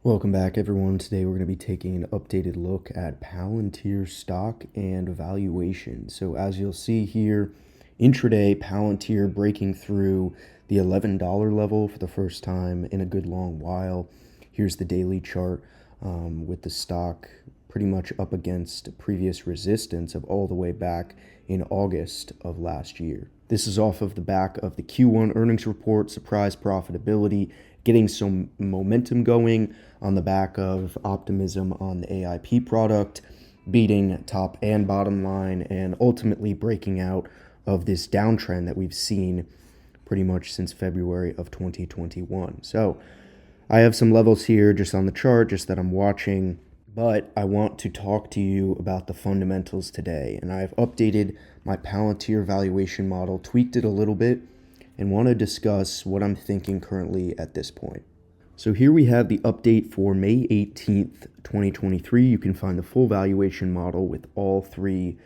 Welcome back, everyone. Today we're going to be taking an updated look at Palantir stock and valuation. So as you'll see here, intraday Palantir breaking through the $11 level for the first time in a good long while. Here's the daily chart with the stock pretty much up against previous resistance of all the way back in August of last year. This is off of the back of the Q1 earnings report, surprise profitability, getting some momentum going on the back of optimism on the AIP product, beating top and bottom line, and ultimately breaking out of this downtrend that we've seen pretty much since February of 2021. So I have some levels here just on the chart, just that I'm watching, but I want to talk to you about the fundamentals today. And I've updated my Palantir valuation model, tweaked it a little bit, and want to discuss what I'm thinking currently at this point. So here we have the update for May 18th, 2023. You can find the full valuation model with all three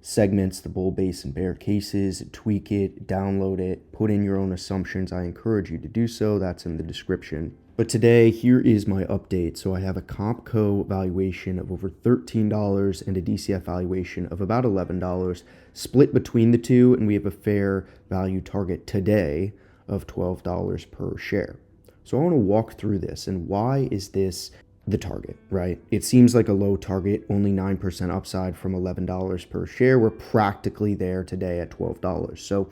segments, the bull, base, and bear cases. Tweak it, download it, put in your own assumptions. I encourage you to do so. That's in the description. But today, here is my update. So I have a CompCo valuation of over $13 and a DCF valuation of about $11, split between the two, and we have a fair value target today of $12 per share. So I want to walk through this, and why is this the target, right? It seems like a low target, only 9% upside from $11 per share. We're practically there today at $12. So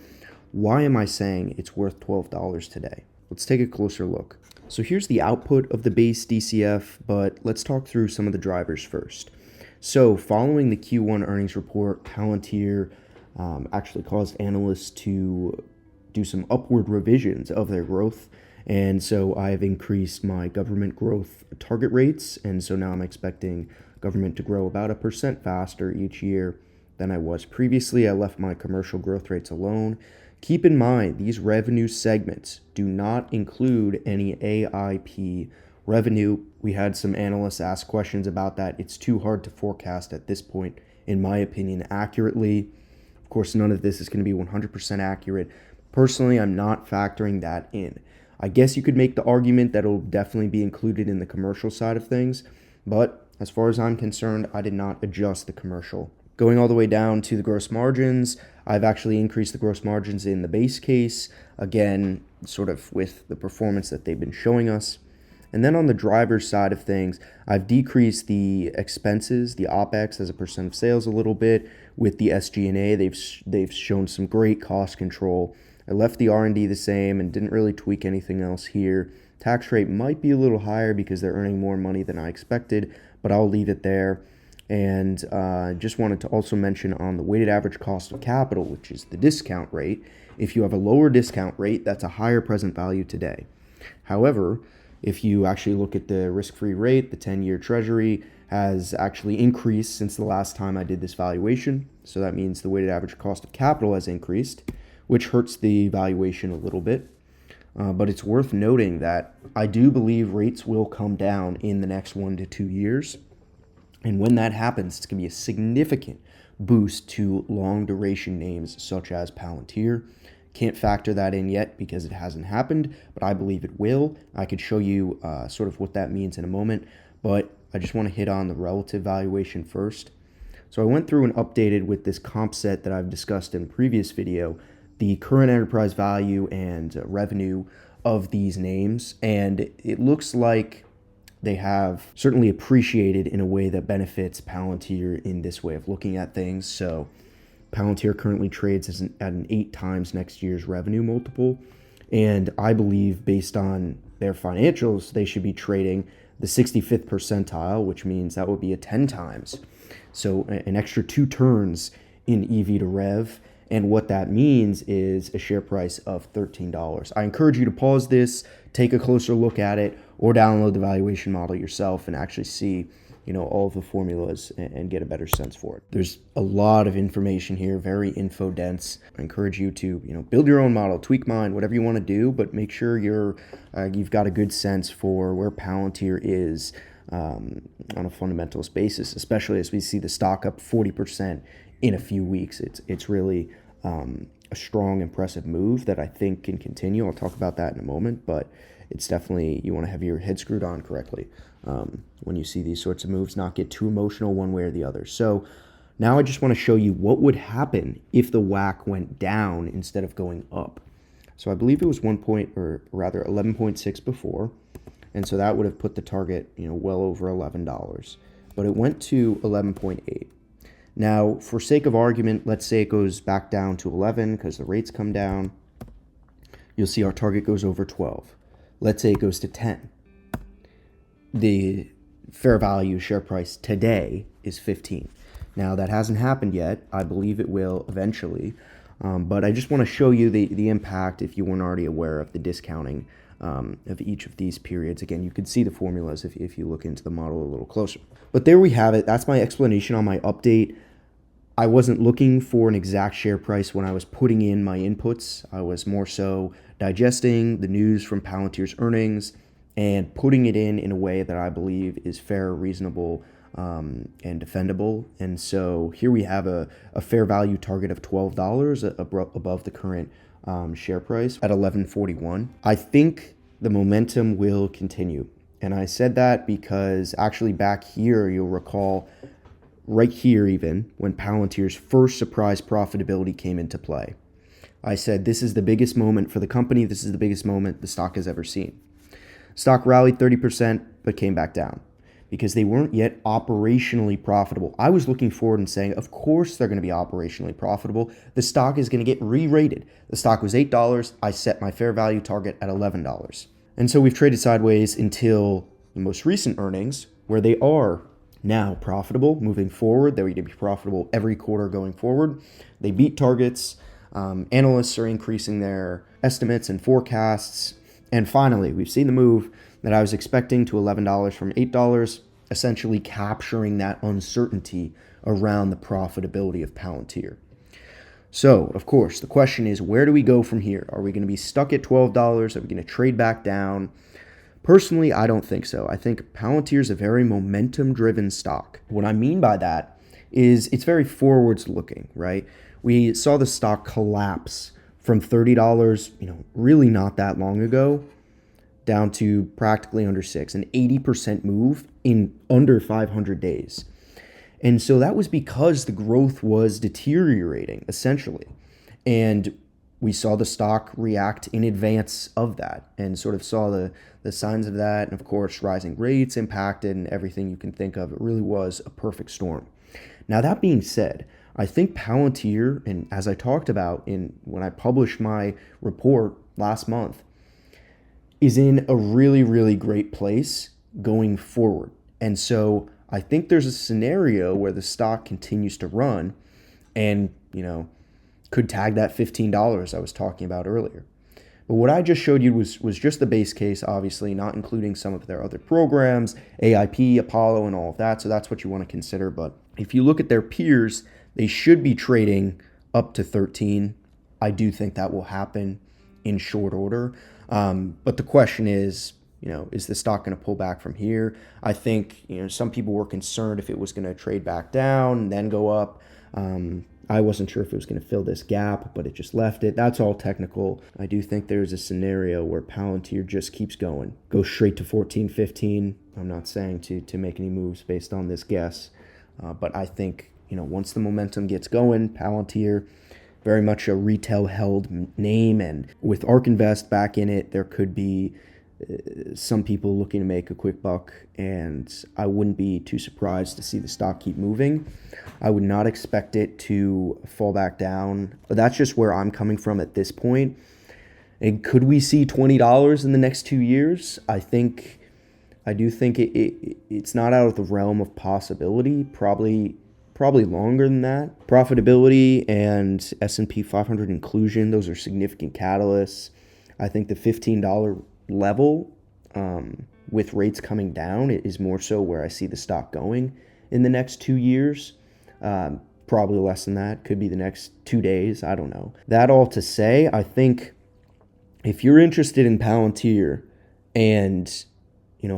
why am I saying it's worth $12 today? Let's take a closer look. So here's the output of the base DCF, but let's talk through some of the drivers first. So following the Q1 earnings report, Palantir actually caused analysts to do some upward revisions of their growth. And so I've increased my government growth target rates. And so now I'm expecting government to grow about 1% faster each year than I was previously. I left my commercial growth rates alone. Keep in mind, these revenue segments do not include any AIP revenue. We had some analysts ask questions about that. It's too hard to forecast at this point, in my opinion, accurately. Of course, none of this is going to be 100% accurate. Personally, I'm not factoring that in. I guess you could make the argument that it'll definitely be included in the commercial side of things, but as far as I'm concerned, I did not adjust the commercial. Going all the way down to the gross margins, I've actually increased the gross margins in the base case, again, sort of with the performance that they've been showing us. And then on the driver's side of things, I've decreased the expenses, the OPEX as a percent of sales a little bit. With the SG&A, they've shown some great cost control. I left the R&D the same and didn't really tweak anything else here. Tax rate might be a little higher because they're earning more money than I expected, but I'll leave it there. And just wanted to also mention on the weighted average cost of capital, which is the discount rate. If you have a lower discount rate, that's a higher present value today. However, if you actually look at the risk-free rate, the 10-year treasury has actually increased since the last time I did this valuation. So that means the weighted average cost of capital has increased, which hurts the valuation a little bit. But it's worth noting that I do believe rates will come down in the next 1 to 2 years. And when that happens, it's going to be a significant boost to long duration names such as Palantir. Can't factor that in yet because it hasn't happened, but I believe it will. I could show you sort of what that means in a moment, but I just want to hit on the relative valuation first. So I went through and updated with this comp set that I've discussed in a previous video, the current enterprise value and revenue of these names, and it looks like they have certainly appreciated in a way that benefits Palantir in this way of looking at things. So Palantir currently trades at an 8 times next year's revenue multiple, and I believe based on their financials, they should be trading the 65th percentile, which means that would be a 10 times. So an extra 2 turns in EV to rev. And what that means is a share price of $13. I encourage you to pause this, take a closer look at it, or download the valuation model yourself and actually see, all of the formulas and get a better sense for it. There's a lot of information here, very info dense. I encourage you to, build your own model, tweak mine, whatever you want to do, but make sure you've got a good sense for where Palantir is on a fundamentals basis, especially as we see the stock up 40% in a few weeks. It's really a strong, impressive move that I think can continue. I'll talk about that in a moment, but it's definitely, you want to have your head screwed on correctly when you see these sorts of moves, not get too emotional one way or the other. So now I just want to show you what would happen if the WAC went down instead of going up. So I believe it was 11.6 before. And so that would have put the target, well over $11, but it went to 11.8. Now, for sake of argument, let's say it goes back down to 11 because the rates come down. You'll see our target goes over 12. Let's say it goes to 10. The fair value share price today is 15. Now, that hasn't happened yet. I believe it will eventually. But I just want to show you the impact if you weren't already aware of the discounting of each of these periods. Again, you can see the formulas if you look into the model a little closer. But there we have it. That's my explanation on my update. I wasn't looking for an exact share price when I was putting in my inputs. I was more so digesting the news from Palantir's earnings and putting it in a way that I believe is fair, reasonable, and defendable. And so here we have a fair value target of $12 above the current share price at $11.41. I think the momentum will continue. And I said that because actually back here, you'll recall right here even, when Palantir's first surprise profitability came into play, I said this is the biggest moment for the company. This is the biggest moment the stock has ever seen. Stock rallied 30%, but came back down because they weren't yet operationally profitable. I was looking forward and saying, of course they're going to be operationally profitable. The stock is going to get re-rated. The stock was $8. I set my fair value target at $11. And so we've traded sideways until the most recent earnings, where they are now profitable moving forward. They're going to be profitable every quarter going forward. They beat targets. Analysts are increasing their estimates and forecasts. And finally, we've seen the move that I was expecting to $11 from $8, essentially capturing that uncertainty around the profitability of Palantir. So, of course, the question is, where do we go from here? Are we going to be stuck at $12? Are we going to trade back down? Personally, I don't think so. I think Palantir is a very momentum-driven stock. What I mean by that is it's very forwards-looking, right? We saw the stock collapse from $30, really not that long ago, down to practically under $6, an 80% move in under 500 days. And so that was because the growth was deteriorating, essentially. And we saw the stock react in advance of that and sort of saw the signs of that. And of course, rising rates impacted and everything you can think of. It really was a perfect storm. Now, that being said, I think Palantir, and as I talked about when I published my report last month, is in a really, really great place going forward. And so I think there's a scenario where the stock continues to run and, could tag that $15 I was talking about earlier. But what I just showed you was just the base case, obviously, not including some of their other programs, AIP, Apollo, and all of that. So that's what you want to consider. But if you look at their peers, they should be trading up to 13. I do think that will happen in short order. But the question is the stock going to pull back from here? I think, some people were concerned if it was going to trade back down and then go up. I wasn't sure if it was going to fill this gap, but it just left it. That's all technical. I do think there's a scenario where Palantir just keeps going, goes straight to 14, 15. I'm not saying to make any moves based on this guess, but I think, once the momentum gets going, Palantir, very much a retail held name, and with ARK Invest back in it, there could be some people looking to make a quick buck, and I wouldn't be too surprised to see the stock keep moving. I would not expect it to fall back down, but that's just where I'm coming from at this point. And could we see $20 in the next 2 years? I do think it's not out of the realm of possibility. Probably longer than that. Profitability and S&P 500 inclusion, those are significant catalysts. I think the $15 level with rates coming down is more so where I see the stock going in the next 2 years. Probably less than that. Could be the next 2 days. I don't know. That all to say, I think if you're interested in Palantir and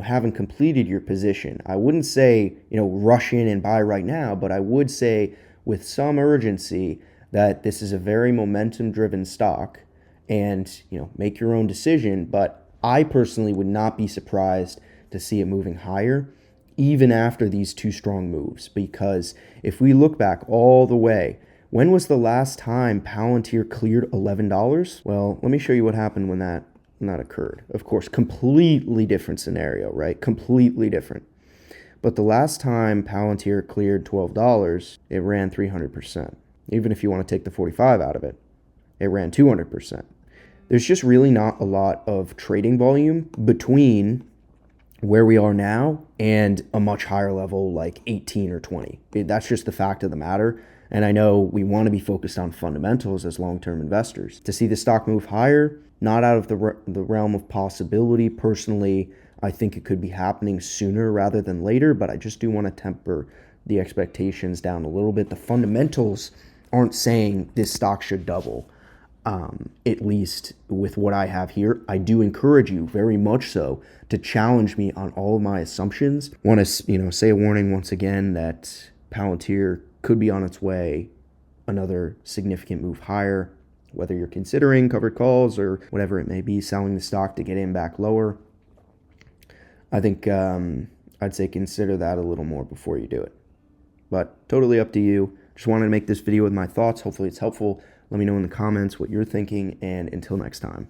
haven't completed your position, I wouldn't say rush in and buy right now, but I would say with some urgency that this is a very momentum driven stock, and make your own decision. But I personally would not be surprised to see it moving higher, even after these two strong moves, because if we look back all the way, when was the last time Palantir cleared $11? Well, let me show you what happened when that occurred. Of course, completely different scenario, right? Completely different. But the last time Palantir cleared $12, it ran 300%. Even if you want to take the 45 out of it, it ran 200%. There's just really not a lot of trading volume between where we are now and a much higher level like 18 or 20. That's just the fact of the matter. And I know we want to be focused on fundamentals as long-term investors. To see the stock move higher, not out of the realm of possibility. Personally, I think it could be happening sooner rather than later, but I just do want to temper the expectations down a little bit. The fundamentals aren't saying this stock should double, at least with what I have here. I do encourage you very much so to challenge me on all of my assumptions. Want to say a warning once again that Palantir could be on its way another significant move higher, whether you're considering covered calls or whatever it may be, selling the stock to get in back lower. I think I'd say consider that a little more before you do it. But totally up to you. Just wanted to make this video with my thoughts. Hopefully it's helpful. Let me know in the comments what you're thinking, and until next time.